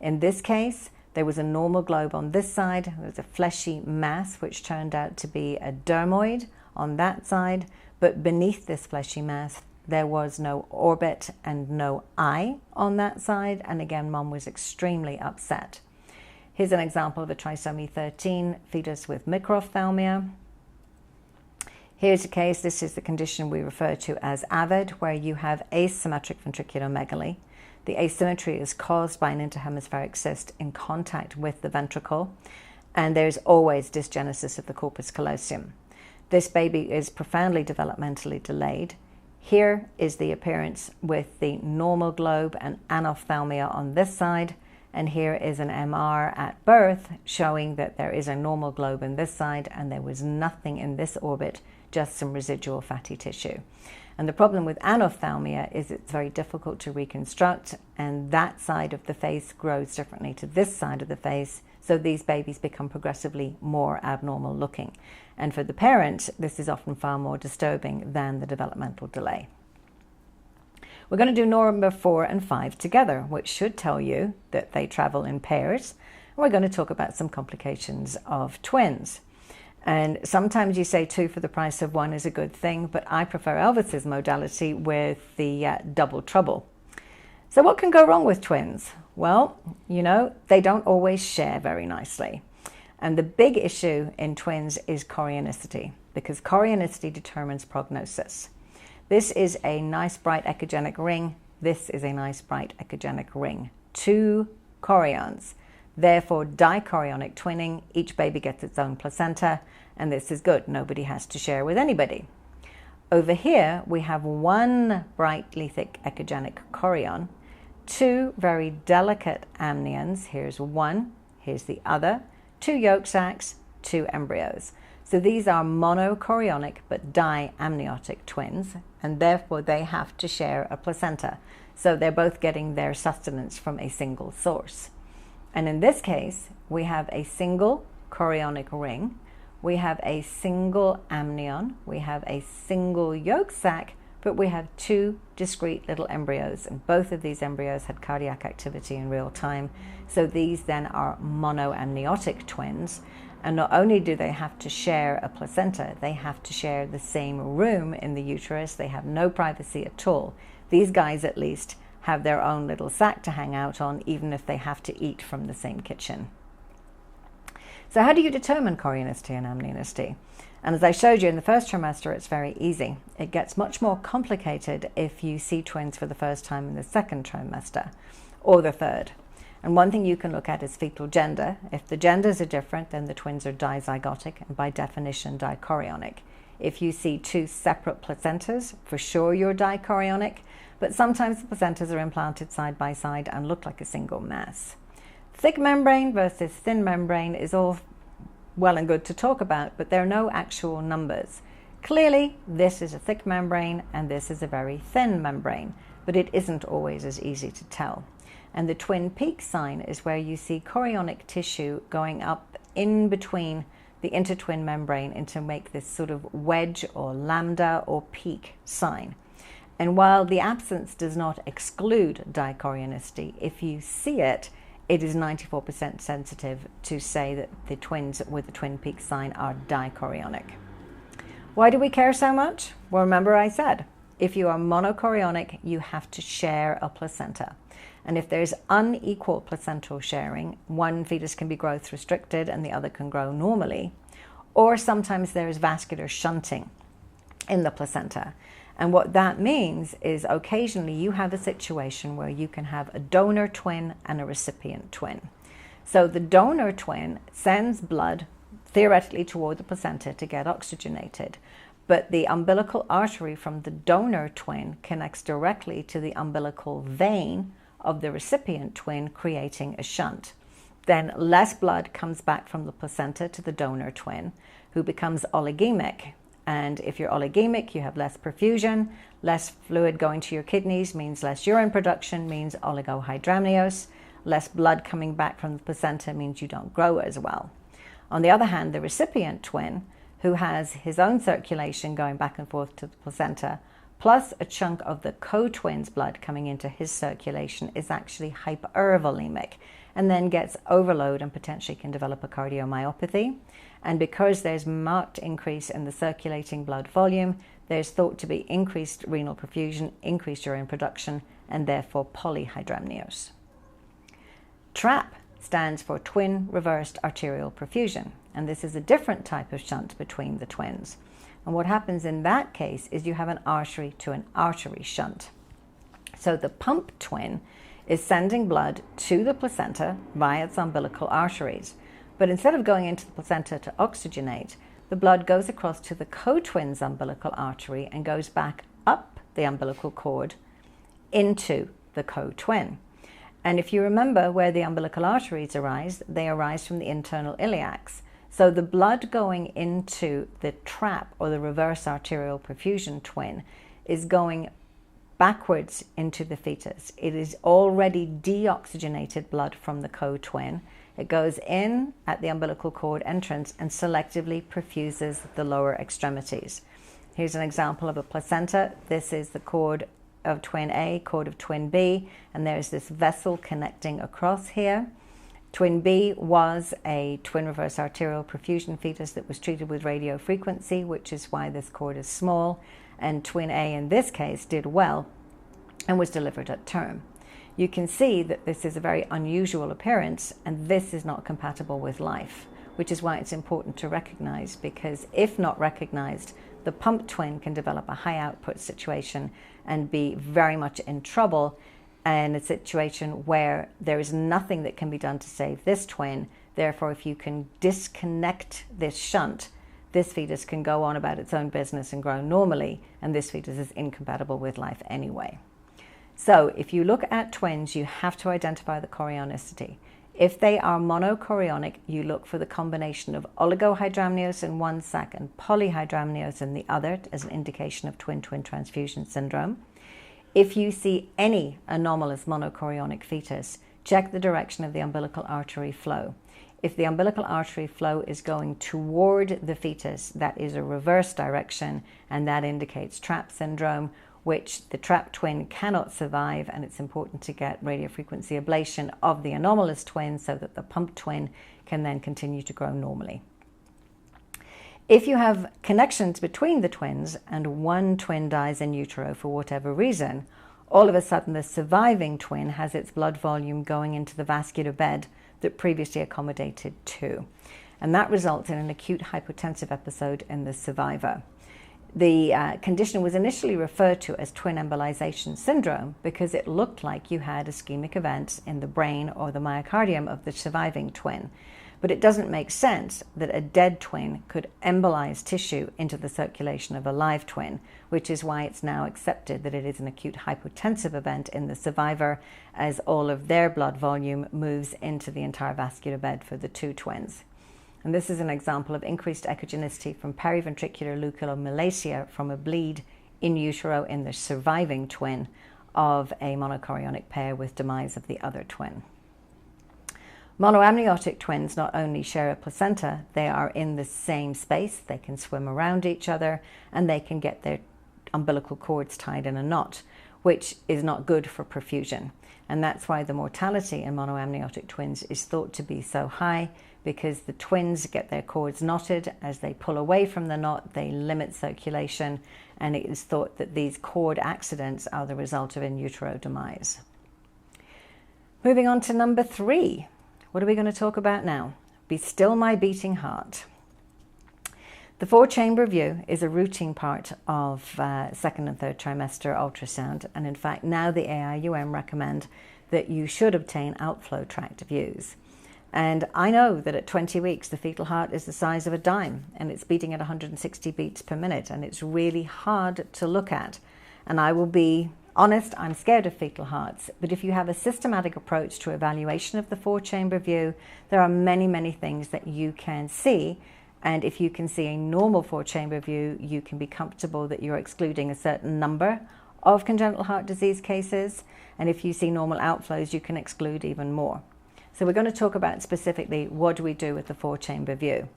In this case, there was a normal globe on this side, there was a fleshy mass which turned out to be a dermoid on that side, but beneath this fleshy mass there was no orbit and no eye on that side, and again Mom was extremely upset. Here's an example of a trisomy 13 fetus with microphthalmia. Here's a case, this is the condition we refer to as AVID, where you have asymmetric ventriculomegaly. The asymmetry is caused by an interhemispheric cyst in contact with the ventricle, and there's always dysgenesis of the corpus callosum. This baby is profoundly developmentally delayed. Here is the appearance with the normal globe and anophthalmia on this side, and here is an MR at birth showing that there is a normal globe in this side and there was nothing in this orbit, just some residual fatty tissue. And the problem with anophthalmia is it's very difficult to reconstruct, and that side of the face grows differently to this side of the face, so these babies become progressively more abnormal looking. And for the parent, this is often far more disturbing than the developmental delay. We're going to do number 4 and 5 together, which should tell you that they travel in pairs. And we're going to talk about some complications of twins. And sometimes you say 2 for the price of 1 is a good thing, but I prefer Elvis's modality with the double trouble. So what can go wrong with twins? Well, you know, they don't always share very nicely. And the big issue in twins is chorionicity, because chorionicity determines prognosis. This is a nice bright echogenic ring. This is a nice bright echogenic ring. 2 chorions. Therefore, dichorionic twinning, each baby gets its own placenta, and this is good. Nobody has to share with anybody. Over here, we have 1 brightly thick echogenic chorion, 2 very delicate amnions. Here's 1, here's the other, 2 yolk sacs, 2 embryos. So these are monochorionic but diamniotic twins, and therefore they have to share a placenta. So they're both getting their sustenance from a single source. And in this case, we have a single chorionic ring, we have a single amnion, we have a single yolk sac, but we have 2 discrete little embryos, and both of these embryos had cardiac activity in real time. So these then are monoamniotic twins. And not only do they have to share a placenta, they have to share the same room in the uterus. They have no privacy at all. These guys, at least, have their own little sack to hang out on, even if they have to eat from the same kitchen. So how do you determine chorionicity and amnionicity? And as I showed you in the first trimester, it's very easy. It gets much more complicated if you see twins for the first time in the second trimester or the third. And one thing you can look at is fetal gender. If the genders are different, then the twins are dizygotic and by definition dichorionic. If you see two separate placentas, for sure you're dichorionic, but sometimes the placentas are implanted side by side and look like a single mass. Thick membrane versus thin membrane is all well and good to talk about, but there are no actual numbers. Clearly, this is a thick membrane and this is a very thin membrane, but it isn't always as easy to tell. And the twin peak sign is where you see chorionic tissue going up in between the intertwin membrane and to make this sort of wedge or lambda or peak sign. And while the absence does not exclude dichorionicity, if you see it, it is 94% sensitive to say that the twins with the twin peak sign are dichorionic. Why do we care so much? Well, remember I said, if you are monochorionic, you have to share a placenta. And if there's unequal placental sharing, one fetus can be growth restricted and the other can grow normally. Or sometimes there is vascular shunting in the placenta. And what that means is occasionally you have a situation where you can have a donor twin and a recipient twin. So the donor twin sends blood theoretically toward the placenta to get oxygenated, but the umbilical artery from the donor twin connects directly to the umbilical vein of the recipient twin, creating a shunt. Then less blood comes back from the placenta to the donor twin, who becomes oligemic. And if you're oligemic, you have less perfusion, less fluid going to your kidneys means less urine production, means oligohydramnios. Less blood coming back from the placenta means you don't grow as well. On the other hand, the recipient twin, who has his own circulation going back and forth to the placenta, plus a chunk of the co-twin's blood coming into his circulation, is actually hypervolemic and then gets overload and potentially can develop a cardiomyopathy. And because there's marked increase in the circulating blood volume, there's thought to be increased renal perfusion, increased urine production, and therefore polyhydramnios. TRAP stands for twin reversed arterial perfusion, and this is a different type of shunt between the twins. And what happens in that case is you have an artery to an artery shunt. So the pump twin is sending blood to the placenta via its umbilical arteries. But instead of going into the placenta to oxygenate, the blood goes across to the co-twin's umbilical artery and goes back up the umbilical cord into the co-twin. And if you remember where the umbilical arteries arise, they arise from the internal iliacs. So the blood going into the TRAP, or the reverse arterial perfusion twin, is going backwards into the fetus. It is already deoxygenated blood from the co-twin. It goes in at the umbilical cord entrance and selectively perfuses the lower extremities. Here's an example of a placenta. This is the cord of twin A, cord of twin B, and there's this vessel connecting across here. Twin B was a twin reverse arterial perfusion fetus that was treated with radiofrequency, which is why this cord is small, and twin A in this case did well and was delivered at term. You can see that this is a very unusual appearance, and this is not compatible with life, which is why it's important to recognize, because if not recognized, the pump twin can develop a high output situation and be very much in trouble, and a situation where there is nothing that can be done to save this twin. Therefore, if you can disconnect this shunt, this fetus can go on about its own business and grow normally, and this fetus is incompatible with life anyway. So if you look at twins, you have to identify the chorionicity. If they are monochorionic, you look for the combination of oligohydramnios in one sac and polyhydramnios in the other as an indication of twin-twin transfusion syndrome. If you see any anomalous monochorionic fetus, check the direction of the umbilical artery flow. If the umbilical artery flow is going toward the fetus, that is a reverse direction, and that indicates TRAP syndrome, which the TRAP twin cannot survive, and it's important to get radiofrequency ablation of the anomalous twin so that the pump twin can then continue to grow normally. If you have connections between the twins and one twin dies in utero for whatever reason, all of a sudden the surviving twin has its blood volume going into the vascular bed that previously accommodated two. And that results in an acute hypotensive episode in the survivor. The condition was initially referred to as twin embolization syndrome because it looked like you had ischemic events in the brain or the myocardium of the surviving twin. But it doesn't make sense that a dead twin could embolize tissue into the circulation of a live twin, which is why it's now accepted that it is an acute hypotensive event in the survivor, as all of their blood volume moves into the entire vascular bed for the two twins. And this is an example of increased echogenicity from periventricular leukomalacia from a bleed in utero in the surviving twin of a monochorionic pair with demise of the other twin. Monoamniotic twins not only share a placenta, they are in the same space, they can swim around each other, and they can get their umbilical cords tied in a knot, which is not good for perfusion. And that's why the mortality in monoamniotic twins is thought to be so high, because the twins get their cords knotted. As they pull away from the knot, they limit circulation, and it is thought that these cord accidents are the result of in utero demise. Moving on to number 3. What are we going to talk about now? Be Still My Beating Heart. The 4-chamber view is a routine part of second and third trimester ultrasound, and in fact now the AIUM recommend that you should obtain outflow tract views. And I know that at 20 weeks the fetal heart is the size of a dime and it's beating at 160 beats per minute, and it's really hard to look at. And I will be honest, I'm scared of fetal hearts, but if you have a systematic approach to evaluation of the 4-chamber view, there are many things that you can see. And if you can see a normal 4-chamber view, you can be comfortable that you're excluding a certain number of congenital heart disease cases. And if you see normal outflows, you can exclude even more. So we're going to talk about specifically what do we do with the 4-chamber view.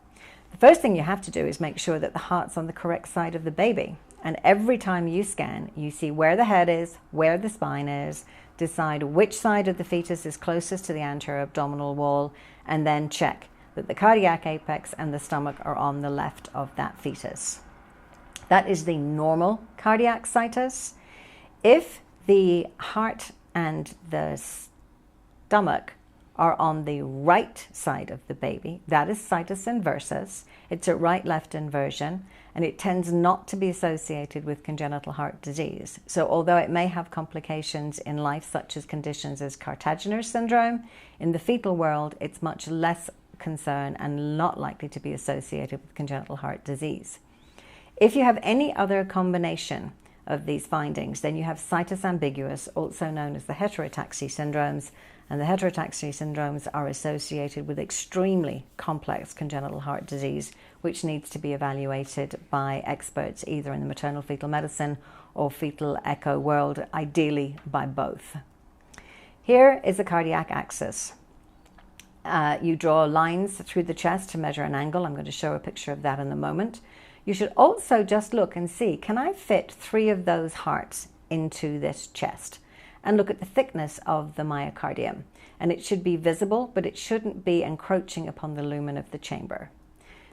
The first thing you have to do is make sure that the heart's on the correct side of the baby. And every time you scan, you see where the head is, where the spine is, decide which side of the fetus is closest to the anterior abdominal wall, and then check that the cardiac apex and the stomach are on the left of that fetus. That is the normal cardiac situs. If the heart and the stomach are on the right side of the baby, that is situs inversus. It's a right-left inversion, and it tends not to be associated with congenital heart disease. So although it may have complications in life, such as conditions as Cartagener syndrome, in the fetal world, it's much less concern and not likely to be associated with congenital heart disease. If you have any other combination of these findings, then you have situs ambiguous, also known as the heterotaxy syndromes, and the heterotaxy syndromes are associated with extremely complex congenital heart disease, which needs to be evaluated by experts either in the maternal fetal medicine or fetal echo world, ideally by both. Here is a cardiac axis. You draw lines through the chest to measure an angle. I'm going to show a picture of that in a moment. You should also just look and see, can I fit 3 of those hearts into this chest? And look at the thickness of the myocardium. And it should be visible, but it shouldn't be encroaching upon the lumen of the chamber.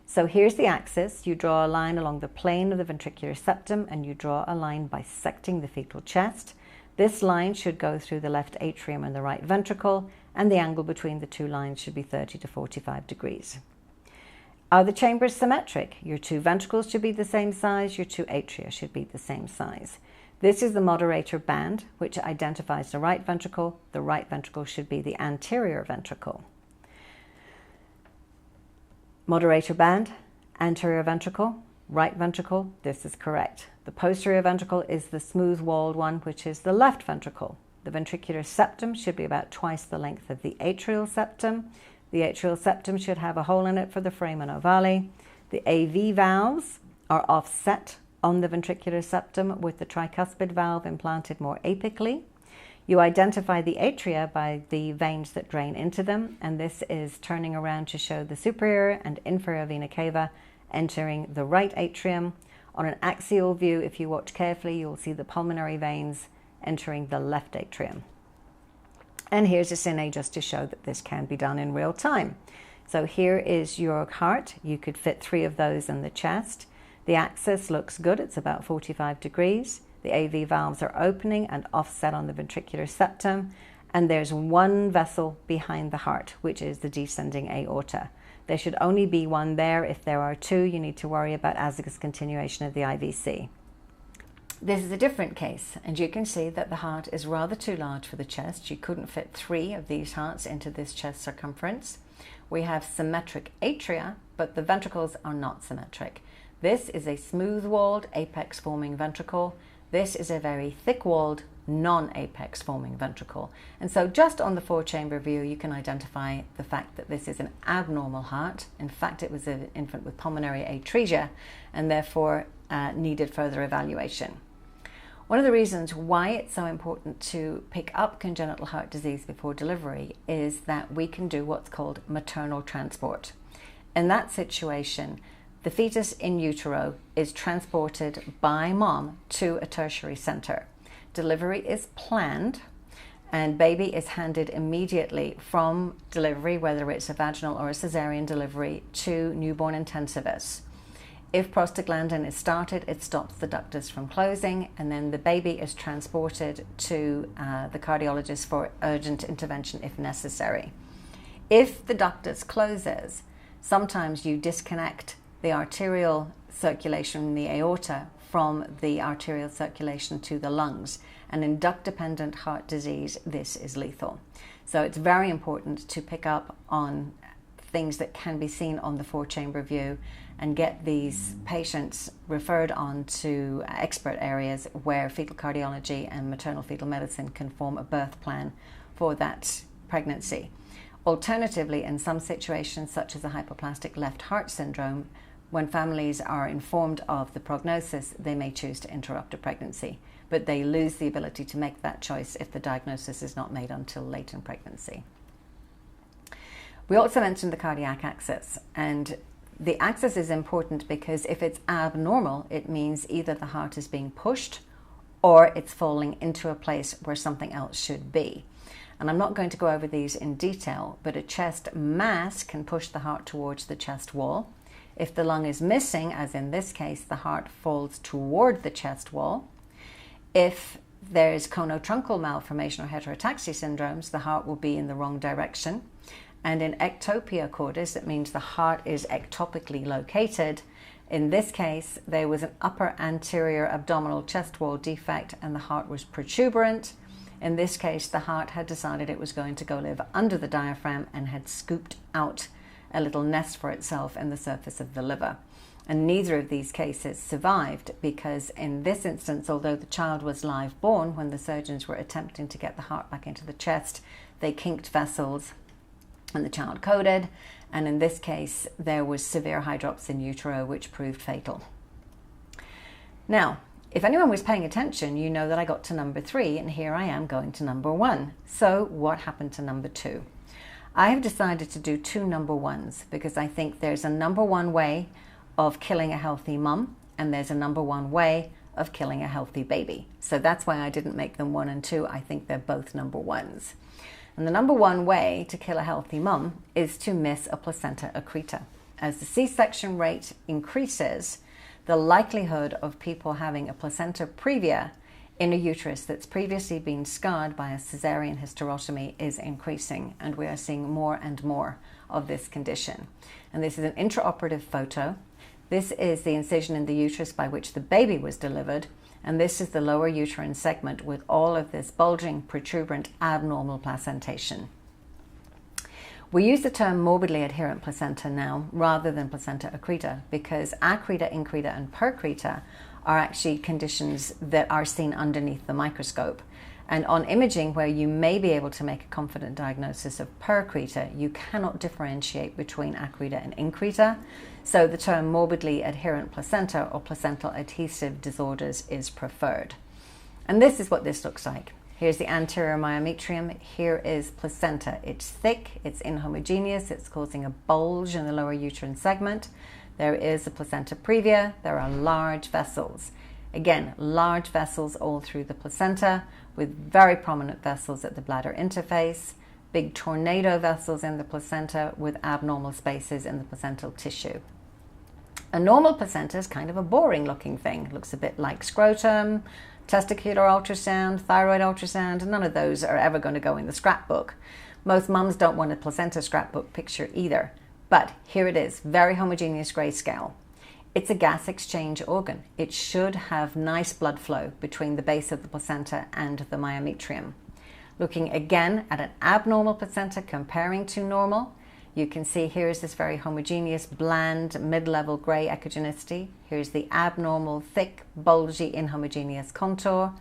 So here's the axis. You draw a line along the plane of the ventricular septum, and you draw a line bisecting the fetal chest. This line should go through the left atrium and the right ventricle, and the angle between the 2 lines should be 30 to 45 degrees. Are the chambers symmetric? Your 2 ventricles should be the same size, your 2 atria should be the same size. This is the moderator band, which identifies the right ventricle. The right ventricle should be the anterior ventricle. Moderator band, anterior ventricle, right ventricle, this is correct. The posterior ventricle is the smooth-walled one, which is the left ventricle. The ventricular septum should be about twice the length of the atrial septum. The atrial septum should have a hole in it for the foramen ovale. The AV valves are offset on the ventricular septum with the tricuspid valve implanted more apically. You identify the atria by the veins that drain into them, and this is turning around to show the superior and inferior vena cava entering the right atrium. On an axial view, if you watch carefully, you'll see the pulmonary veins entering the left atrium. And here's a cine just to show that this can be done in real time. So here is your heart. You could fit 3 of those in the chest. The axis looks good, it's about 45 degrees. The AV valves are opening and offset on the ventricular septum, and there's one vessel behind the heart, which is the descending aorta. There should only be one there. If there are two, you need to worry about azygous continuation of the IVC. This is a different case, and you can see that the heart is rather too large for the chest. You couldn't fit 3 of these hearts into this chest circumference. We have symmetric atria, but the ventricles are not symmetric. This is a smooth-walled, apex-forming ventricle. This is a very thick-walled, non-apex forming ventricle. And so just on the 4-chamber view, you can identify the fact that this is an abnormal heart. In fact, it was an infant with pulmonary atresia and therefore needed further evaluation. One of the reasons why it's so important to pick up congenital heart disease before delivery is that we can do what's called maternal transport. In that situation, the fetus in utero is transported by mom to a tertiary center. Delivery is planned, and baby is handed immediately from delivery, whether it's a vaginal or a cesarean delivery, to newborn intensivists. If prostaglandin is started, it stops the ductus from closing, and then the baby is transported to the cardiologist for urgent intervention if necessary. If the ductus closes, sometimes you disconnect the arterial circulation in the aorta from the arterial circulation to the lungs. And in duct-dependent heart disease, this is lethal. So it's very important to pick up on things that can be seen on the 4-chamber view and get these patients referred on to expert areas where fetal cardiology and maternal fetal medicine can form a birth plan for that pregnancy. Alternatively, in some situations, such as a hypoplastic left heart syndrome, when families are informed of the prognosis, they may choose to interrupt a pregnancy, but they lose the ability to make that choice if the diagnosis is not made until late in pregnancy. We also mentioned the cardiac axis, and the axis is important because if it's abnormal, it means either the heart is being pushed or it's falling into a place where something else should be. And I'm not going to go over these in detail, but a chest mass can push the heart towards the chest wall. If the lung is missing, as in this case, the heart falls toward the chest wall. If there's conotruncal malformation or heterotaxy syndromes, the heart will be in the wrong direction. And in ectopia cordis, it means the heart is ectopically located. In this case, there was an upper anterior abdominal chest wall defect and the heart was protuberant. In this case, the heart had decided it was going to go live under the diaphragm and had scooped out a little nest for itself in the surface of the liver. And neither of these cases survived because in this instance, although the child was live born, when the surgeons were attempting to get the heart back into the chest, they kinked vessels and the child coded. And in this case, there was severe hydrops in utero, which proved fatal. Now, if anyone was paying attention, you know that I got to number 3, and here I am going to number 1. So what happened to number 2? I have decided to do 2 number 1s because I think there's a number 1 way of killing a healthy mum and there's a number 1 way of killing a healthy baby. So that's why I didn't make them 1 and 2. I think they're both number 1s. And the number 1 way to kill a healthy mum is to miss a placenta accreta. As the C-section rate increases, the likelihood of people having a placenta previa in a uterus that's previously been scarred by a cesarean hysterotomy is increasing, and we are seeing more and more of this condition. And this is an intraoperative photo. This is the incision in the uterus by which the baby was delivered, and this is the lower uterine segment with all of this bulging, protuberant, abnormal placentation. We use the term morbidly adherent placenta now rather than placenta accreta because accreta, increta, and percreta are actually conditions that are seen underneath the microscope. And on imaging, where you may be able to make a confident diagnosis of percreta, you cannot differentiate between accreta and increta. So the term morbidly adherent placenta or placental adhesive disorders is preferred. And this is what this looks like. Here's the anterior myometrium. Here is placenta. It's thick, it's inhomogeneous, it's causing a bulge in the lower uterine segment. There is a placenta previa. There are large vessels. Again, large vessels all through the placenta with very prominent vessels at the bladder interface, big tornado vessels in the placenta with abnormal spaces in the placental tissue. A normal placenta is kind of a boring looking thing. It looks a bit like scrotum, Testicular ultrasound, thyroid ultrasound, none of those are ever going to go in the scrapbook. Most mums don't want a placenta scrapbook picture either. But here it is, very homogeneous grayscale. It's a gas exchange organ. It should have nice blood flow between the base of the placenta and the myometrium. Looking again at an abnormal placenta comparing to normal, you can see here's this very homogeneous, bland, mid-level grey echogenicity. Here's the abnormal, thick, bulgy, inhomogeneous contour.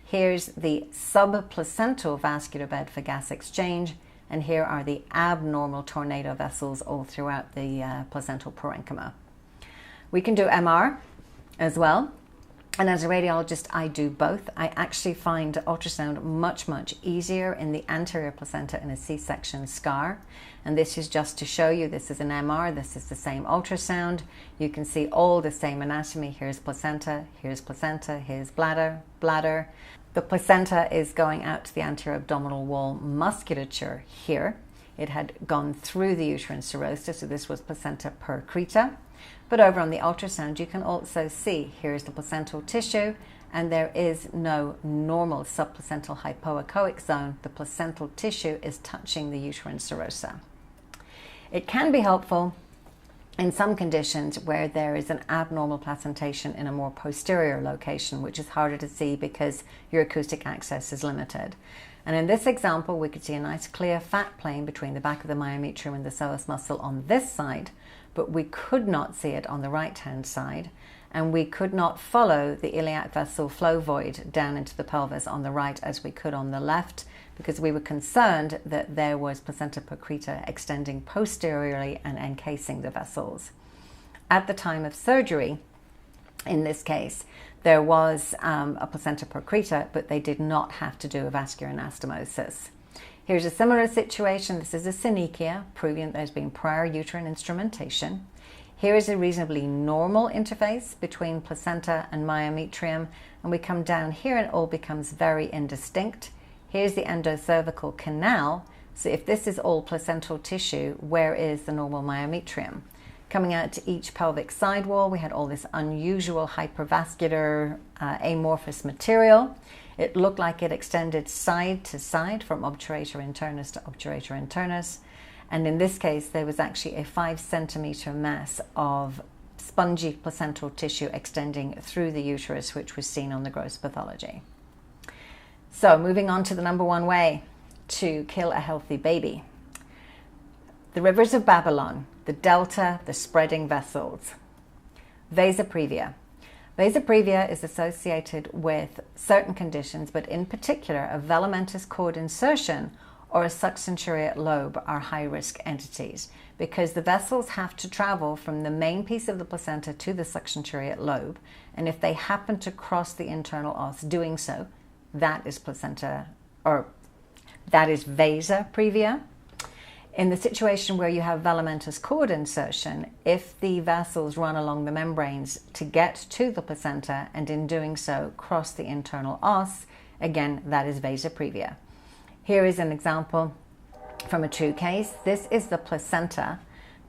Here's the subplacental vascular bed for gas exchange. And here are the abnormal tornado vessels all throughout the placental parenchyma. We can do MR as well. And as a radiologist, I do both. I actually find ultrasound much, much easier in the anterior placenta in a C-section scar. And this is just to show you, this is an MR, this is the same ultrasound. You can see all the same anatomy. Here's placenta, here's bladder, bladder. The placenta is going out to the anterior abdominal wall musculature here. It had gone through the uterine serosa, so this was placenta percreta. But over on the ultrasound, you can also see here's the placental tissue, and there is no normal subplacental hypoechoic zone. The placental tissue is touching the uterine serosa. It can be helpful in some conditions where there is an abnormal placentation in a more posterior location, which is harder to see because your acoustic access is limited. And in this example, we could see a nice clear fat plane between the back of the myometrium and the psoas muscle on this side, but we could not see it on the right-hand side, and we could not follow the iliac vessel flow void down into the pelvis on the right as we could on the left, because we were concerned that there was placenta percreta extending posteriorly and encasing the vessels. At the time of surgery, in this case, there was a placenta percreta, but they did not have to do a vascular anastomosis. Here's a similar situation. This is a synechia, proving that there's been prior uterine instrumentation. Here is a reasonably normal interface between placenta and myometrium, and we come down here and it all becomes very indistinct. Here's the endocervical canal. So if this is all placental tissue, where is the normal myometrium? Coming out to each pelvic sidewall, we had all this unusual hypervascular amorphous material. It looked like it extended side to side from obturator internus to obturator internus. And in this case, there was actually a 5 centimeter mass of spongy placental tissue extending through the uterus, which was seen on the gross pathology. So moving on to the number one way to kill a healthy baby. The rivers of Babylon, the delta, the spreading vessels. Vasa previa. Vasa previa is associated with certain conditions, but in particular, a velamentous cord insertion or a subcenturiate lobe are high-risk entities because the vessels have to travel from the main piece of the placenta to the subcenturiate lobe, and if they happen to cross the internal os doing so, that is placenta, or that is vasa previa. In the situation where you have velamentous cord insertion, if the vessels run along the membranes to get to the placenta and in doing so cross the internal os, again, that is vasa previa. Here is an example from a true case. This is the placenta.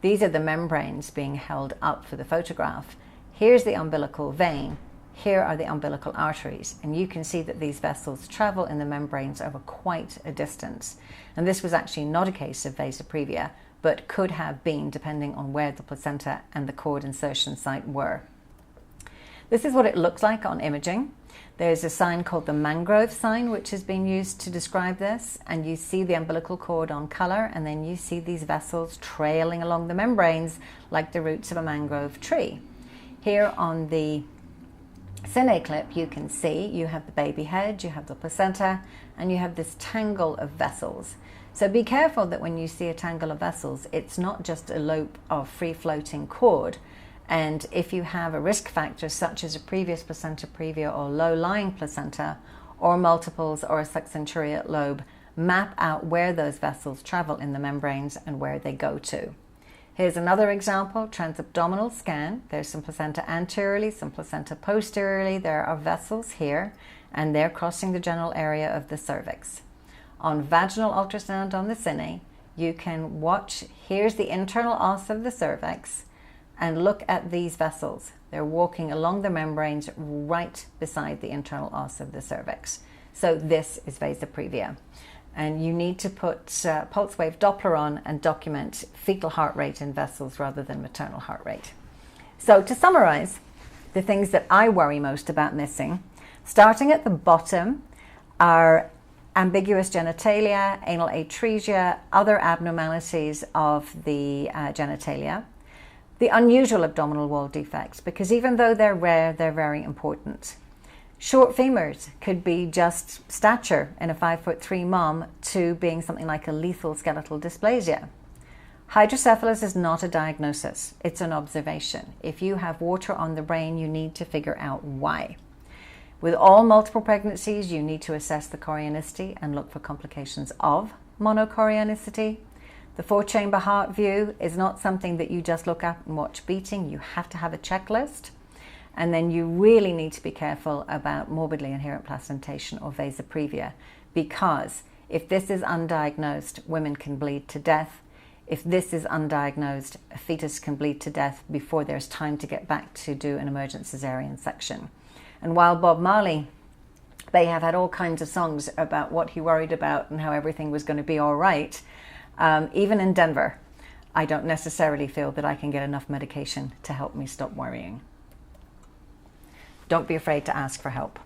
These are the membranes being held up for the photograph. Here's the umbilical vein. Here are the umbilical arteries, and you can see that these vessels travel in the membranes over quite a distance. And this was actually not a case of vasa previa, but could have been depending on where the placenta and the cord insertion site were. This is what it looks like on imaging. There's a sign called the mangrove sign, which has been used to describe this, and you see the umbilical cord on color, and then you see these vessels trailing along the membranes like the roots of a mangrove tree. Here on the cine clip, you can see you have the baby head, you have the placenta, and you have this tangle of vessels. So be careful that when you see a tangle of vessels, it's not just a loop of free-floating cord. And if you have a risk factor such as a previous placenta previa or low-lying placenta, or multiples or a subcenturiate lobe, map out where those vessels travel in the membranes and where they go to. Here's another example, transabdominal scan. There's some placenta anteriorly, some placenta posteriorly. There are vessels here, and they're crossing the general area of the cervix. On vaginal ultrasound on the cine, you can watch, here's the internal os of the cervix, and look at these vessels. They're walking along the membranes right beside the internal os of the cervix. So this is vasa previa. And you need to put pulse wave Doppler on and document fetal heart rate in vessels rather than maternal heart rate. So to summarize, the things that I worry most about missing, starting at the bottom, are ambiguous genitalia, anal atresia, other abnormalities of the genitalia, the unusual abdominal wall defects, because even though they're rare, they're very important. Short femurs could be just stature in a 5'3" mom to being something like a lethal skeletal dysplasia. Hydrocephalus is not a diagnosis, it's an observation. If you have water on the brain, you need to figure out why. With all multiple pregnancies, you need to assess the chorionicity and look for complications of monochorionicity. The 4-chamber heart view is not something that you just look at and watch beating. You have to have a checklist. And then you really need to be careful about morbidly inherent placentation or vasa previa, because if this is undiagnosed, women can bleed to death. If this is undiagnosed, a fetus can bleed to death before there's time to get back to do an emergent cesarean section. And while Bob Marley they have had all kinds of songs about what he worried about and how everything was going to be all right, even in Denver, I don't necessarily feel that I can get enough medication to help me stop worrying. Don't be afraid to ask for help.